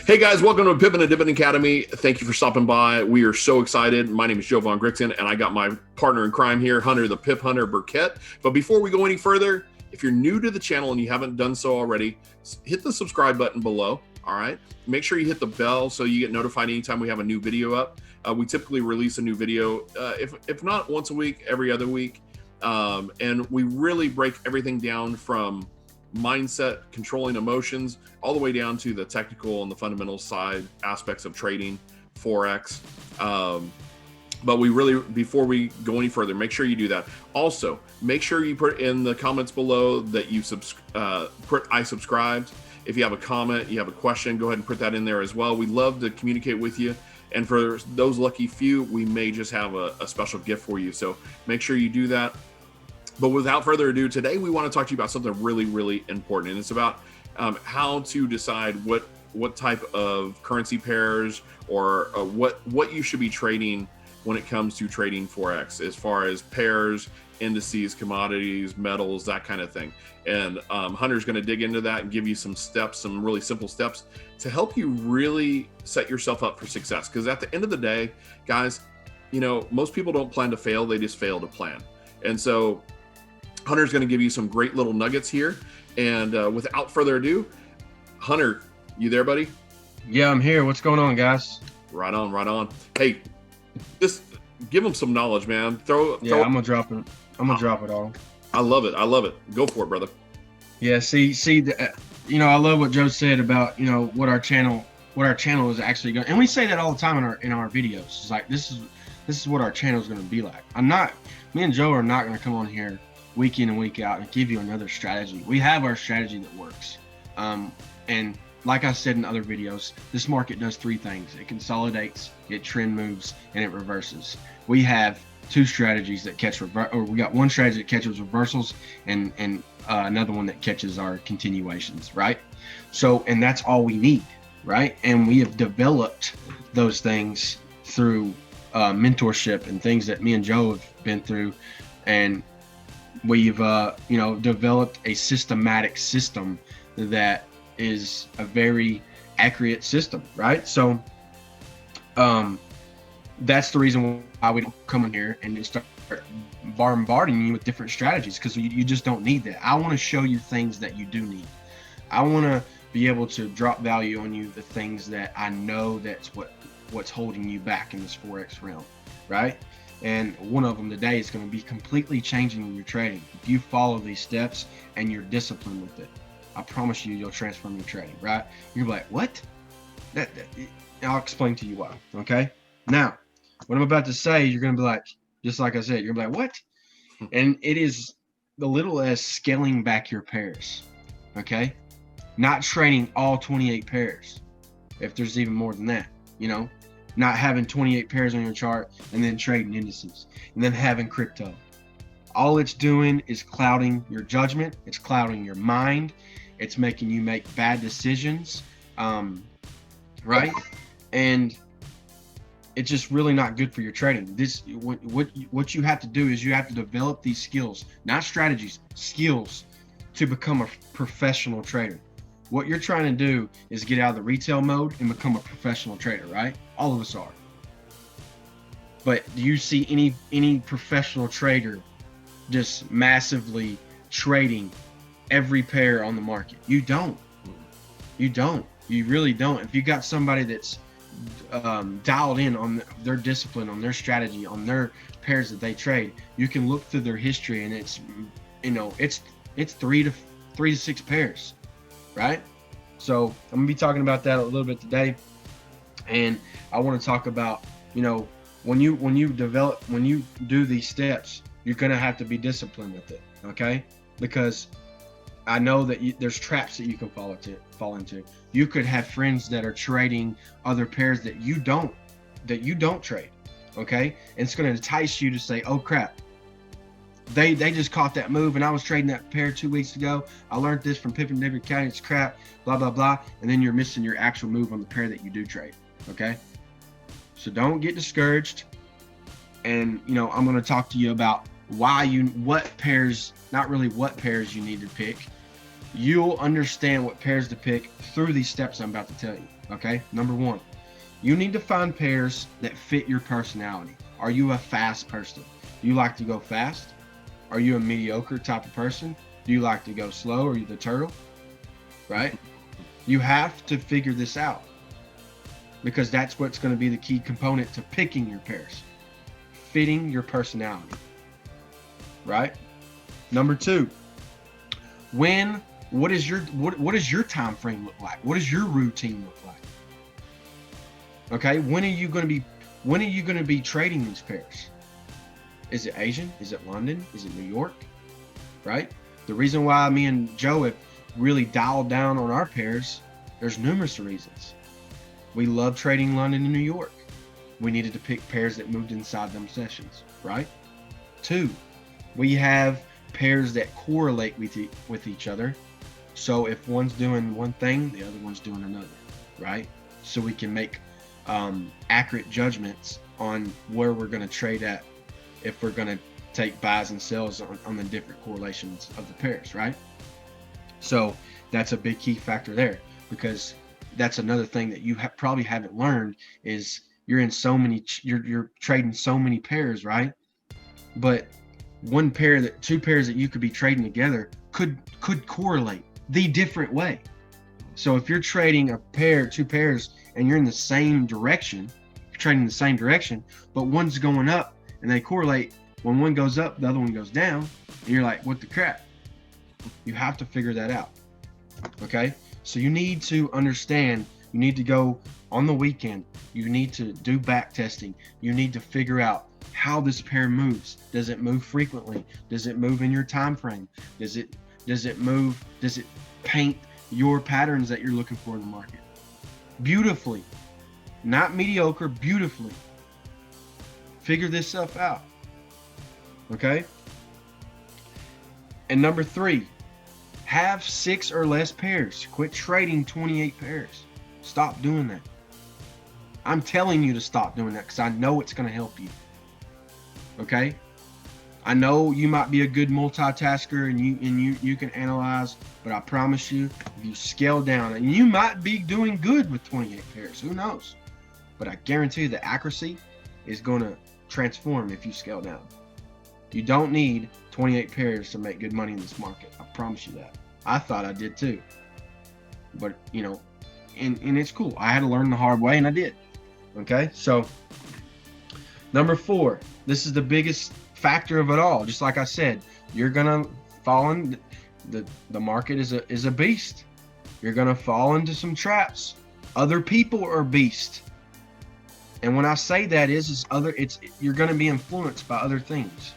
Hey guys, welcome to Pippin and Dippin Academy. Thank you for stopping by. We are so excited. My name is Joe Von Grixon, and I got my partner in crime here, Hunter, the Pip Hunter Burkett. But before we go any further, if you're new to the channel and you haven't done so already, hit the subscribe button below. All right. Make sure you hit the bell so you get notified anytime we have a new video up. We typically release a new video, if not once a week, every other week. And we really break everything down from mindset, controlling emotions, all the way down to the technical and the fundamental side aspects of trading, Forex. But we really, before we go any further, make sure you do that. Also, make sure you put in the comments below that you put I subscribed. If you have a comment, you have a question, go ahead and put that in there as well. We love to communicate with you. And for those lucky few, we may just have a special gift for you. So make sure you do that. But without further ado, today we want to talk to you about something really, really important. And it's about how to decide what type of currency pairs or what you should be trading when it comes to trading Forex, as far as pairs, indices, commodities, metals, that kind of thing. And Hunter's going to dig into that and give you some steps, some really simple steps to help you really set yourself up for success. Because at the end of the day, guys, you know, most people don't plan to fail. They just fail to plan. And so Hunter's going to give you some great little nuggets here. And without further ado, Hunter, you there, buddy? Yeah, I'm here. What's going on, guys? Right on, right on. Hey, just give them some knowledge, man. I'm gonna drop it. I'm gonna drop it all. I love it. I love it. Go for it, brother. Yeah. See, I love what Joe said about what our channel is actually going. And we say that all the time in our videos. It's like this is what our channel is going to be like. Me and Joe are not going to come on here week in and week out and give you another strategy. We have our strategy that works. And like I said in other videos, this market does three things. It consolidates, it trend moves, and it reverses. We have two strategies that catch we got one strategy that catches reversals and another one that catches our continuations, right? So, and that's all we need, right? And we have developed those things through mentorship and things that me and Joe have been through, and we've developed a systematic system that is a very accurate system, right? So that's the reason why we don't come in here and just start bombarding you with different strategies, because you just don't need that. I want to show you things that you do need. I want to be able to drop value on you, the things that I know that's what's holding you back in this Forex realm, right? And one of them today is going to be completely changing your trading. If you follow these steps and you're disciplined with it, I promise you'll transform your trading, right? You're like, what? I'll explain to you why, okay? Now, what I'm about to say, you're going to be like, just like I said, you're going to be like, what? And it is the little as scaling back your pairs, okay? Not trading all 28 pairs, if there's even more than that, not having 28 pairs on your chart and then trading indices and then having crypto. All it's doing is clouding your judgment. It's clouding your mind. It's making you make bad decisions, right? And it's just really not good for your trading. What you have to do is you have to develop these skills, not strategies, skills, to become a professional trader. What you're trying to do is get out of the retail mode and become a professional trader, right? All of us are. But do you see any professional trader just massively trading every pair on the market? You don't. You really don't. If you got somebody that's dialed in on their discipline, on their strategy, on their pairs that they trade, you can look through their history and it's three to six pairs, right? So I'm gonna be talking about that a little bit today, and I want to talk about when you do these steps, you're gonna have to be disciplined with it, okay? Because I know that there's traps that you can fall into. You could have friends that are trading other pairs that you don't trade, okay? And it's going to entice you to say, oh crap, they just caught that move and I was trading that pair 2 weeks ago. I learned this from Pippin and Dippin Academy. It's crap, blah, blah, blah. And then you're missing your actual move on the pair that you do trade, okay? So don't get discouraged. And, I'm going to talk to you about what pairs you need to pick. You'll understand what pairs to pick through these steps I'm about to tell you. Okay, number one, you need to find pairs that fit your personality. Are you a fast person? Do you like to go fast? Are you a mediocre type of person? Do you like to go slow? Are you the turtle? Right? You have to figure this out, because that's what's going to be the key component to picking your pairs. Fitting your personality. Right? Number two, what does your time frame look like? What does your routine look like? Okay, when are you going to be trading these pairs? Is it Asian? Is it London? Is it New York? Right? The reason why me and Joe have really dialed down on our pairs, there's numerous reasons. We love trading London and New York. We needed to pick pairs that moved inside them sessions, right? Two, we have pairs that correlate with each other. So if one's doing one thing, the other one's doing another, right? So we can make accurate judgments on where we're going to trade at, if we're going to take buys and sells on the different correlations of the pairs, right? So that's a big key factor there, because that's another thing that you probably haven't learned is you're trading so many pairs, right? But two pairs that you could be trading together could correlate the different way. So if you're trading two pairs, and you're in the same direction, you're trading in the same direction, but one's going up and they correlate. When one goes up, the other one goes down, and you're like, what the crap? You have to figure that out. Okay? So you need to understand, you need to go on the weekend, you need to do back testing, you need to figure out how this pair moves. Does it move frequently? Does it move in your time frame? Does it paint your patterns that you're looking for in the market? Beautifully, not mediocre, beautifully. Figure this stuff out. Okay? And number three, have 6 or less pairs. Quit trading 28 pairs. Stop doing that. I'm telling you to stop doing that, because I know it's going to help you. Okay? I know you might be a good multitasker and you can analyze, but I promise you, if you scale down, and you might be doing good with 28 pairs, who knows? But I guarantee you the accuracy is going to transform if you scale down. You don't need 28 pairs to make good money in this market. I promise you that. I thought I did too. But, and it's cool. I had to learn the hard way, and I did. Okay? So, number 4, this is the biggest factor of it all. Just like I said, you're gonna fall in the market is a beast. You're gonna fall into some traps. Other people are beasts, and when I say that you're gonna be influenced by other things.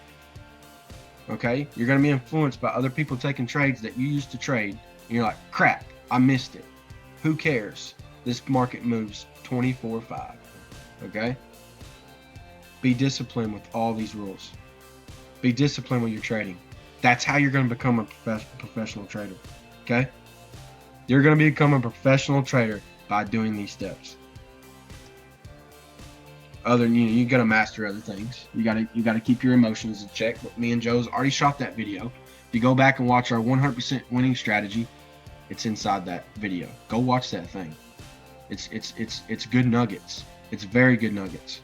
Okay, you're gonna be influenced by other people taking trades that you used to trade, and you're like, crap, I missed it. Who cares? This market moves 24/5. Okay, be disciplined with all these rules. Be disciplined when you're trading. That's how you're going to become a professional trader. Okay? You're going to become a professional trader by doing these steps. Other than you got to master other things. You got to keep your emotions in check. But me and Joe's already shot that video. If you go back and watch our 100% winning strategy, it's inside that video. Go watch that thing. It's good nuggets. It's very good nuggets.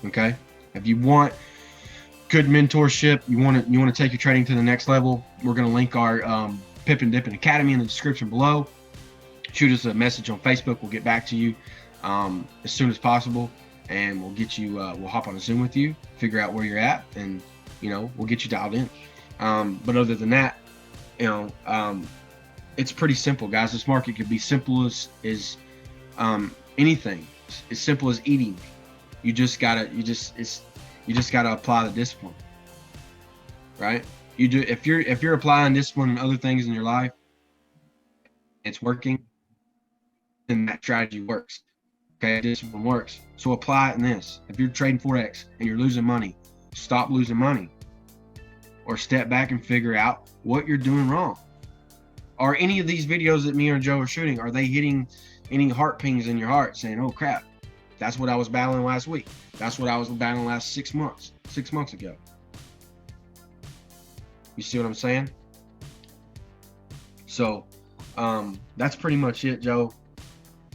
Okay? If you want good mentorship, you want to take your trading to the next level, we're going to link our Pippin and Dippin Academy in the description below. Shoot us a message on Facebook. We'll get back to you as soon as possible, and we'll get you. We'll hop on a Zoom with you, figure out where you're at, and we'll get you dialed in. But other than that, it's pretty simple, guys. This market could be simple as anything. As simple as eating. You just gotta apply the discipline, right? If you're applying discipline and other things in your life, it's working, then that strategy works. Okay, discipline works. So apply it in this. If you're trading Forex and you're losing money, stop losing money, or step back and figure out what you're doing wrong. Are any of these videos that me or Joe are shooting, are they hitting any heart pings in your heart saying, oh crap, that's what I was battling last week. That's what I was battling last 6 months ago. You see what I'm saying? So that's pretty much it, Joe.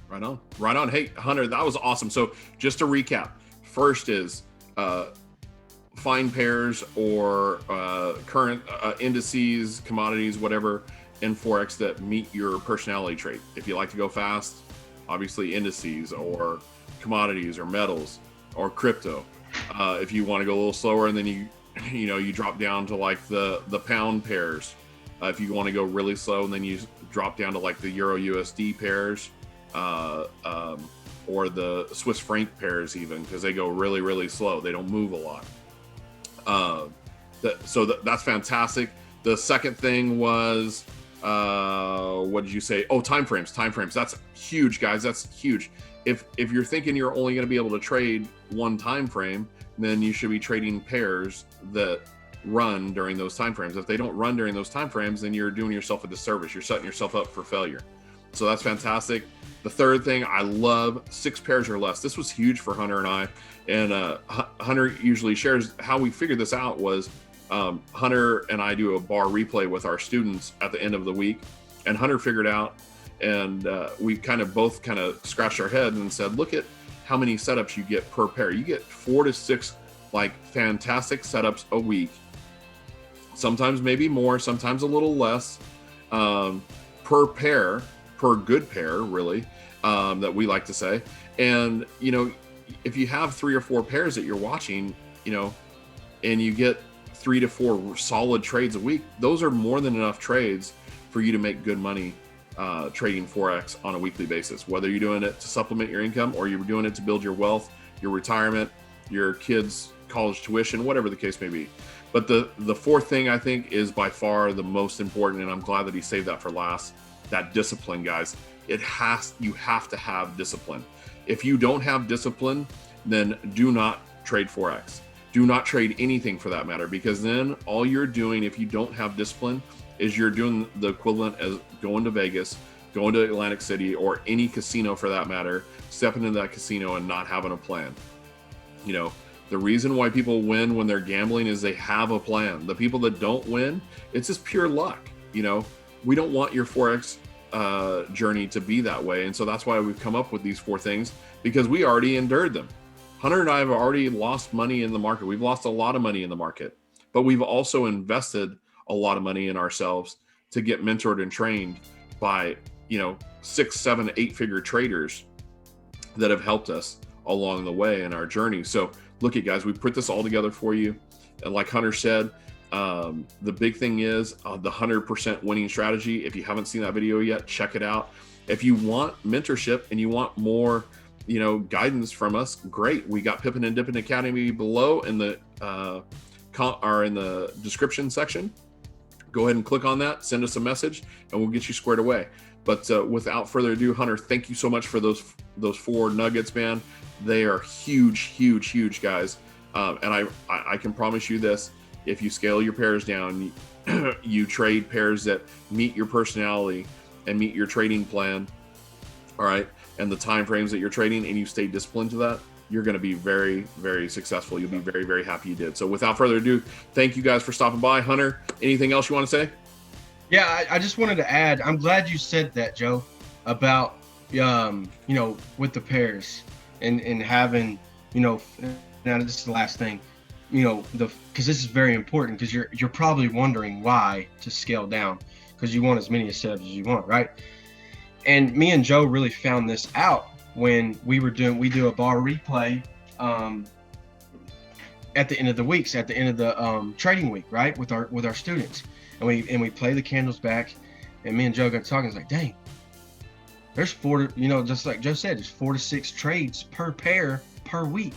Right on. Right on. Hey, Hunter, that was awesome. So just to recap, first is find pairs or current indices, commodities, whatever in Forex that meet your personality trait. If you like to go fast, obviously indices or commodities or metals or crypto. If you want to go a little slower, and then you drop down to like the pound pairs. If you want to go really slow, and then you drop down to like the Euro USD pairs, or the Swiss franc pairs, even, because they go really, really slow. They don't move a lot. That's fantastic. The second thing was, what did you say? Oh, time frames. That's huge, guys. That's huge. If you're thinking you're only going to be able to trade one time frame, then you should be trading pairs that run during those time frames. If they don't run during those time frames, then you're doing yourself a disservice. You're setting yourself up for failure. So that's fantastic. The third thing, I love 6 pairs or less. This was huge for Hunter and I. And Hunter usually shares how we figured this out was Hunter and I do a bar replay with our students at the end of the week. And Hunter figured out, and we both scratched our head and said, look at how many setups you get per pair. You get 4 to 6 like fantastic setups a week. Sometimes maybe more, sometimes a little less, per pair, per good pair, really, that we like to say. And, if you have 3 or 4 pairs that you're watching, and you get 3 to 4 solid trades a week, those are more than enough trades for you to make good money trading Forex on a weekly basis, whether you're doing it to supplement your income or you're doing it to build your wealth, your retirement, your kids' college tuition, whatever the case may be. But the fourth thing I think is by far the most important, and I'm glad that he saved that for last, that discipline, guys. You have to have discipline. If you don't have discipline, then do not trade Forex. Do not trade anything for that matter, because then all you're doing, if you don't have discipline, is you're doing the equivalent as going to Vegas, going to Atlantic City, or any casino for that matter, stepping into that casino and not having a plan. The reason why people win when they're gambling is they have a plan. The people that don't win, it's just pure luck. We don't want your Forex journey to be that way. And so that's why we've come up with these 4 things, because we already endured them. Hunter and I have already lost money in the market. We've lost a lot of money in the market, but we've also invested a lot of money in ourselves to get mentored and trained by, 6, 7, 8-figure traders that have helped us along the way in our journey. So look at, guys, we put this all together for you. And like Hunter said, the big thing is the 100% winning strategy. If you haven't seen that video yet, check it out. If you want mentorship and you want more, guidance from us, great. We got Pippin and Dippin Academy below in the description section. Go ahead and click on that, send us a message, and we'll get you squared away. But without further ado, Hunter, thank you so much for those 4 nuggets, man. They are huge, huge, huge, guys. And I can promise you this: if you scale your pairs down, you trade pairs that meet your personality and meet your trading plan, all right, and the time frames that you're trading, and you stay disciplined to that, you're going to be very, very successful. You'll be very, very happy you did. So without further ado, thank you guys for stopping by. Hunter, anything else you want to say? Yeah, I just wanted to add, I'm glad you said that, Joe, about, with the pairs and having, now this is the last thing, because this is very important, because you're probably wondering why to scale down, because you want as many setups as you want, right? And me and Joe really found this out when we do a bar replay at the end of the weeks, at the end of the trading week, right, with our students, and we play the candles back, and me and Joe got talking. It's like, dang, there's 4 to, just like Joe said, there's 4 to 6 trades per pair per week.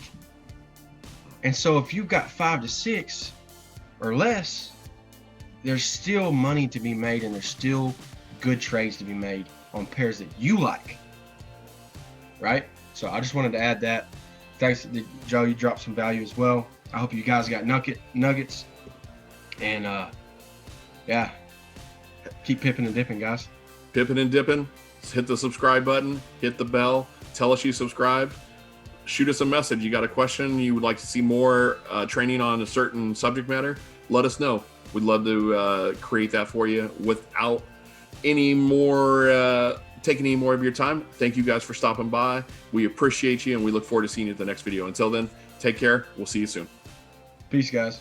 And so if you've got 5 to 6 or less, there's still money to be made, and there's still good trades to be made on pairs that you like, right? So I just wanted to add that. Thanks, Joe, you dropped some value as well. I hope you guys got nuggets. And yeah, keep pipping and dipping, guys. Pippin and Dippin. Hit the subscribe button, hit the bell, tell us you subscribed. Shoot us a message. You got a question, you would like to see more training on a certain subject matter, let us know. We'd love to create that for you without any more taking any more of your time. Thank you guys for stopping by. We appreciate you, and we look forward to seeing you at the next video. Until then, take care. We'll see you soon. Peace, guys.